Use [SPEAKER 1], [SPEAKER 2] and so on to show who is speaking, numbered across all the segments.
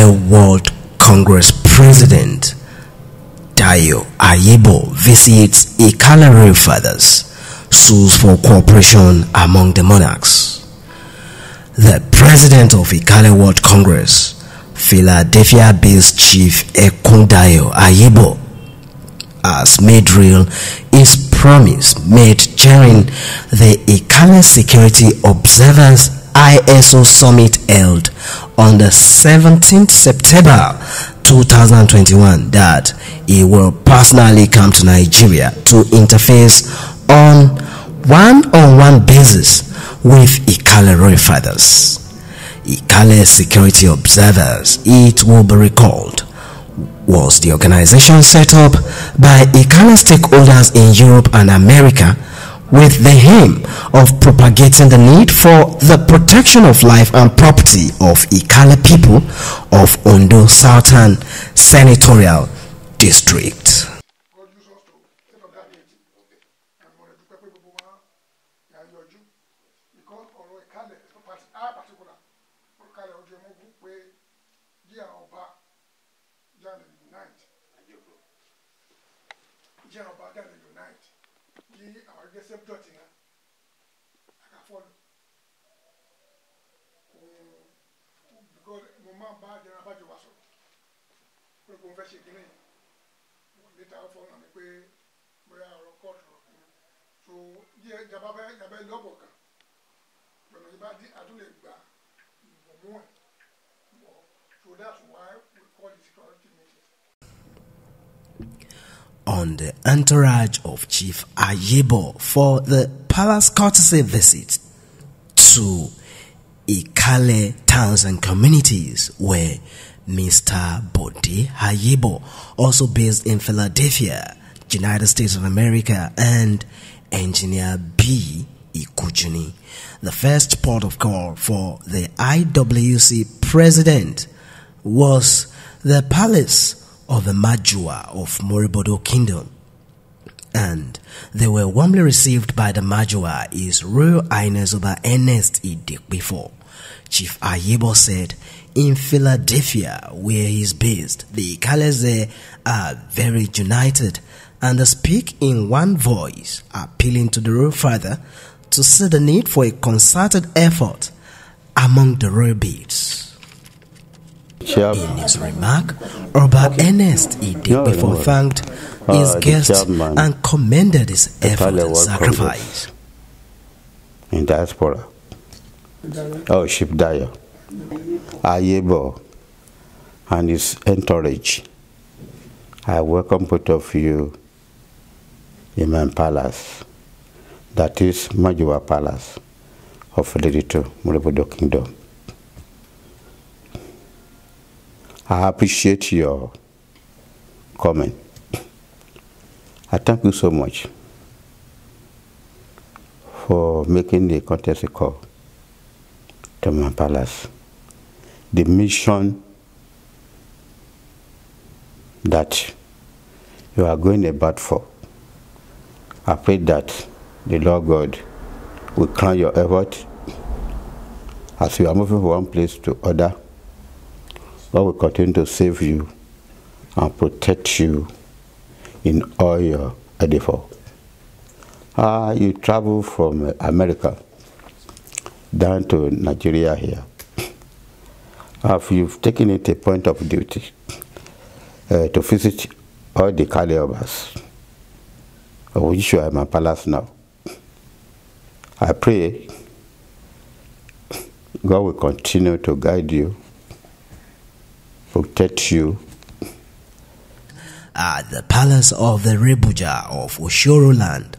[SPEAKER 1] Ikale World Congress President Dayo Ayebo visits Ikale Royal Fathers, sues for cooperation among the monarchs. The president of Ikale World Congress, Philadelphia-based Chief Dayo Ayebo, has made real his promise made during the Ikale Security Observers ISO Summit held on the 17th September 2021 that he will personally come to Nigeria to interface on one-on-one basis with Ikale Royal Fathers. Ikale Security Observers, it will be recalled, was the organization set up by Ikale stakeholders in Europe and America with the aim of propagating the need for the protection of life and property of Ikale people of Ondo Southern Senatorial District. On the entourage of Chief Ayebo for the Palace courtesy visit to Ikale towns and communities were Mr. Bode Ayebo, also based in Philadelphia, United States of America, and Engineer B. Ikujuni. The first port of call for the IWC president was the Palace of the Majuwa of Moribodo Kingdom, and they were warmly received by the Majuwa, His Royal Highness Oba Earnest Idepefo. Chief Ayebo said, in Philadelphia, where he is based, the Ikales there are very united and they speak in one voice, appealing to the Royal Father to see the need for a concerted effort among the royal beads. In his remark, Oba Earnest Idepefo thanked his guests and commended his effort and sacrifice.
[SPEAKER 2] In diaspora, Chief Dayo Ayebo and his entourage, I welcome both of you in my palace, that is Majuwa Palace of Ilutitun, Moribodo Kingdom. I appreciate your comment. I thank you so much for making the courtesy call to my palace. The mission that you are going about for, I pray that the Lord God will crown your effort as you are moving from one place to other. God will continue to save you and protect you in all your Idepefo. You travel from America down to Nigeria here. You've taken it a point of duty to visit all the Ikale Obas, which you are in my palace now. I pray God will continue to guide you, protect you.
[SPEAKER 1] At the Palace of the Rebuja of Oshoro land,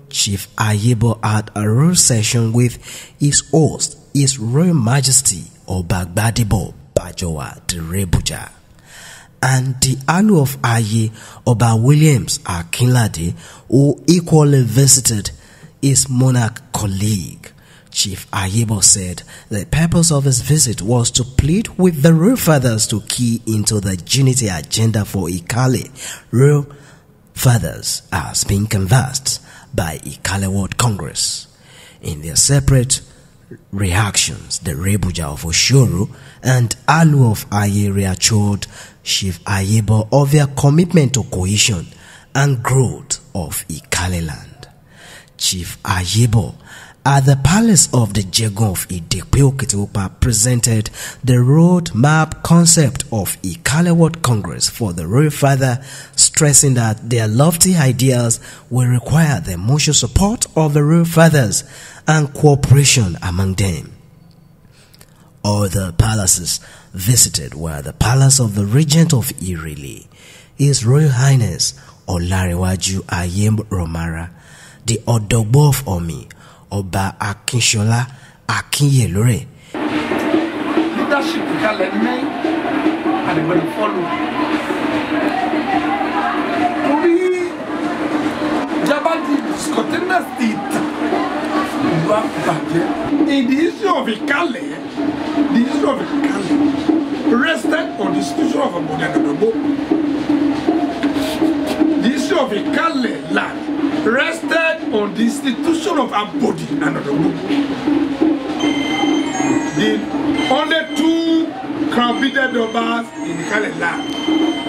[SPEAKER 1] Chief Ayebo had a royal session with his host, His Royal Majesty Obagbadebo Majuwa the Rebuja, and the Alu of Aye Oba Williams Akinlade, who equally visited his monarch colleague. Chief Ayebo said the purpose of his visit was to plead with the Royal Fathers to key into the unity agenda for Ikale Royal Fathers as being canvassed by Ikale World Congress. In their separate reactions, the Rebuja of Oshoro and Alu of Aye reassured Chief Ayebo of their commitment to cohesion and growth of Ikale land. Chief Ayebo at the Palace of the Jegun of Idepefo presented the road map concept of Ikale World Congress for the Royal Father, stressing that their lofty ideas will require the mutual support of the Royal Fathers and cooperation among them. Other palaces visited were the Palace of the Regent of Irele, His Royal Highness Dayo Aye Romara, the Odogbo of Omi, Oba Akinshola Akinyelore.
[SPEAKER 3] Leadership Ikale men and they're going to follow. Ori Jabadi Scotland State. In the issue of Ikale, rested on the institution of Odogbo. The issue of Ikale land rested on the institution of Abodi and Odogbo. The only two crown-beaded Obas in Ikale land,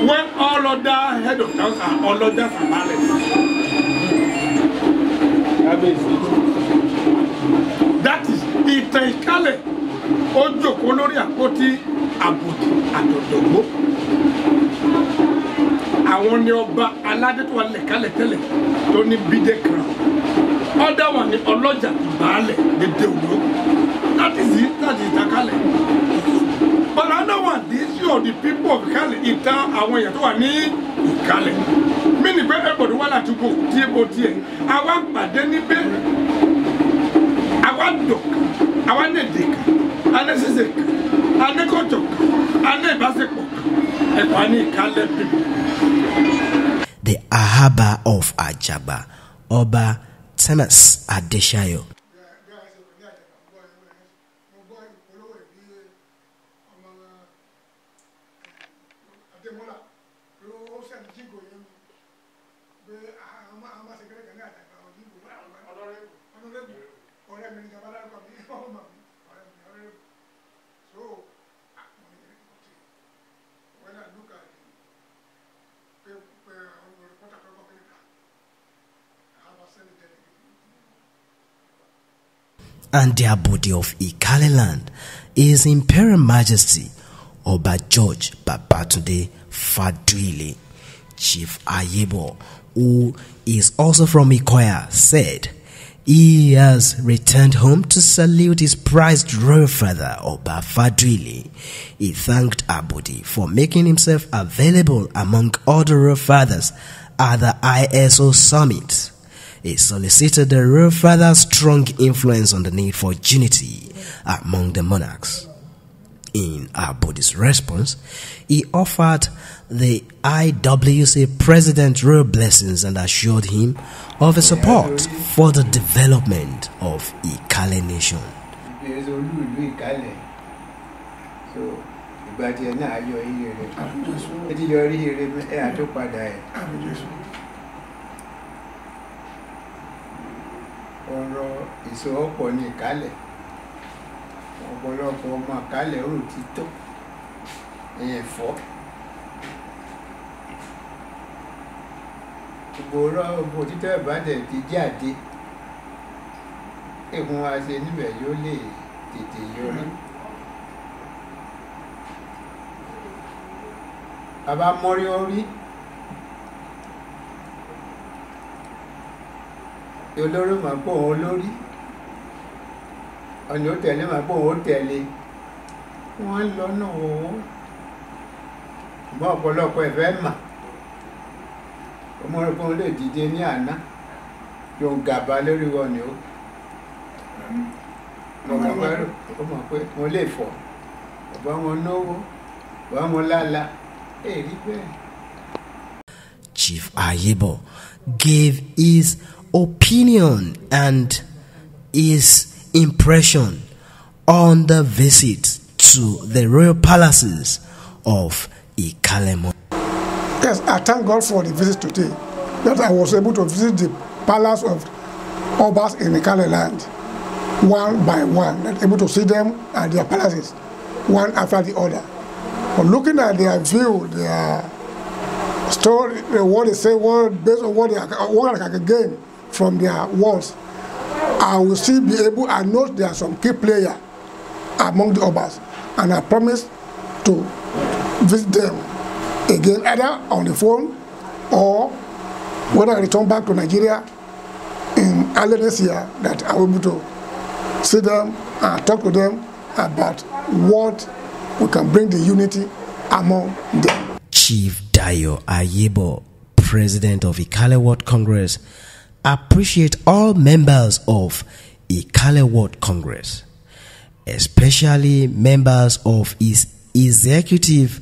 [SPEAKER 3] when all other head of towns are all others are Palace. That is Ikale Ojoko lórí àpótí Abodi and Odogbo. Àwọn ni ọba aládé tó wà lẹ́kálẹ̀ tẹ́lẹ̀ tó ní bídé crown. Other one ni ọlọ́jà ìbálẹ̀ dédé òdó. That is Ikale. But another one, the issue of the people of Ikale, ìtàn àwọn èèyàn tó wà ní Ikale. Mí ni pé everybody wà láti kó tí epo tiẹ̀. Àwa pàdé níbẹ̀. Àwa dọ̀ka, àwa nẹ̀dẹ̀ka, anẹ́sẹ̀sẹ̀ka, anẹ́kọ̀jọ̀ka, anẹ́bàṣẹ̀pọ̀. Ẹ̀kọ́ ní Ikale people.
[SPEAKER 1] The Ahaba of Ajaba, Oba Temes Adeshayo. And the Abodi of Ikale land is Imperial Majesty Oba George Babatunde Faduile. Chief Ayebo, who is also from Ikoya, said he has returned home to salute his prized royal father Oba Faduile. He thanked Abodi for making himself available among other royal fathers at the ISO summit. He solicited the royal father's strong influence on the need for unity among the monarchs. In Abodi's response, he offered the IWC president royal blessings and assured him of his support for the development of Ikale nation.
[SPEAKER 4] Ọ̀rọ̀ ìsọ̀ọ̀pọ̀ ní Ikale ọ̀pọ̀lọpọ̀ ọmọ Ikale ọ̀rọ̀ títọ́ ẹ̀fọ́ ìgbòrò ọ̀bọ̀ títọ́ ìbàdàn ti jáde ẹ̀kún wa ṣe níbẹ̀ yóò lè tètè yọrí. Bàbá mọ́rí orí olórí mà pọ̀ òun lórí ọ̀nà òtẹ̀lé mà pọ̀ òun tẹ̀lé wọ́n lọ́nà owó ṣùgbọ́n ọ̀pọ̀lọpọ̀ ẹ̀fẹ́ mà ọmọ rẹ̀ pọ̀ lè dìde ní àná yóò gàba lórí wọn ni ó mọ̀ pé wọ́n lè fọ̀ ọ̀bá wọn náwó ọ̀bá wọn lálá èrí bẹ́ẹ̀.
[SPEAKER 1] Chief Ayebo gave his opinion and his impression on the visit to the royal palaces of Ikale.
[SPEAKER 5] Yes, I thank God for the visit today, that I was able to visit the Palace of Obas in Ikale land. one by one, not able to see them at their palaces, one after the other. But looking at their view, their story, what they say, based on what I can gain from their words, I will still be able, I know there are some key players among the Obas, and I promise to visit them again, either on the phone or when I return back to Nigeria in early this year, that I will be able to see them and talk to them about what we can bring the unity among them.
[SPEAKER 1] Chief Dayo Ayebo, President of Ikale World Congress, appreciate all members of Ikale World Congress, especially members of his executive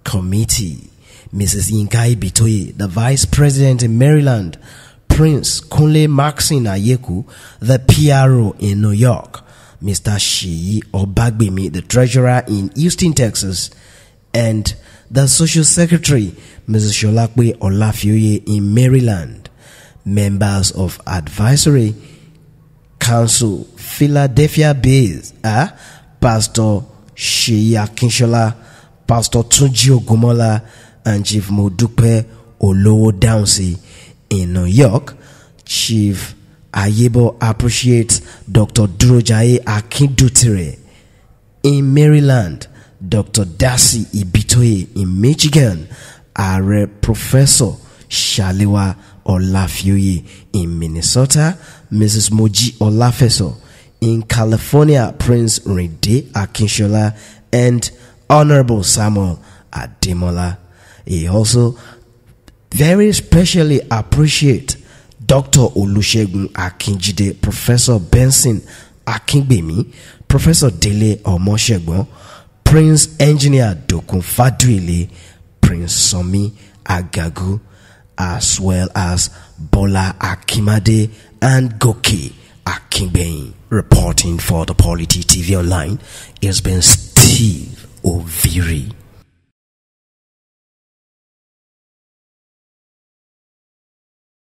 [SPEAKER 1] committee, Mrs. Yinka Ibitoye, the Vice President in Maryland, Prince Kunle Maxine Ayeku, the PRO in New York, Mr. Sheyi Obagbemi, the Treasurer in Houston, Texas, and the Social Secretary, Mrs. Sholakwe Olafioye in Maryland, members of Advisory Council, Philadelphia based, Pastor Sheyi Akinshola, Pastor Tunji Ogumola, and Chief Modupe Olowo Downsy in New York. Chief Ayebo appreciates Dr. Durojaye Akindutire in Maryland, Dr. Darcy Ibitoye in Michigan, Are Professor Shalewa Olafioye in Minnesota, Mrs. Moji Olafeso in California, Prince Rede Akinshola, and Honorable Samuel Ademola. He also very specially appreciate Dr. Olusegun Akinjide, Professor Benson Akingbemi, Professor Dele Omoshegbon, Prince Engineer Dokun Faduile, Prince Somi Agagu, as well as Bola Akimade and Goke Akingbeyin. Reporting for the Polity TV Online, it's been Steve Oviri.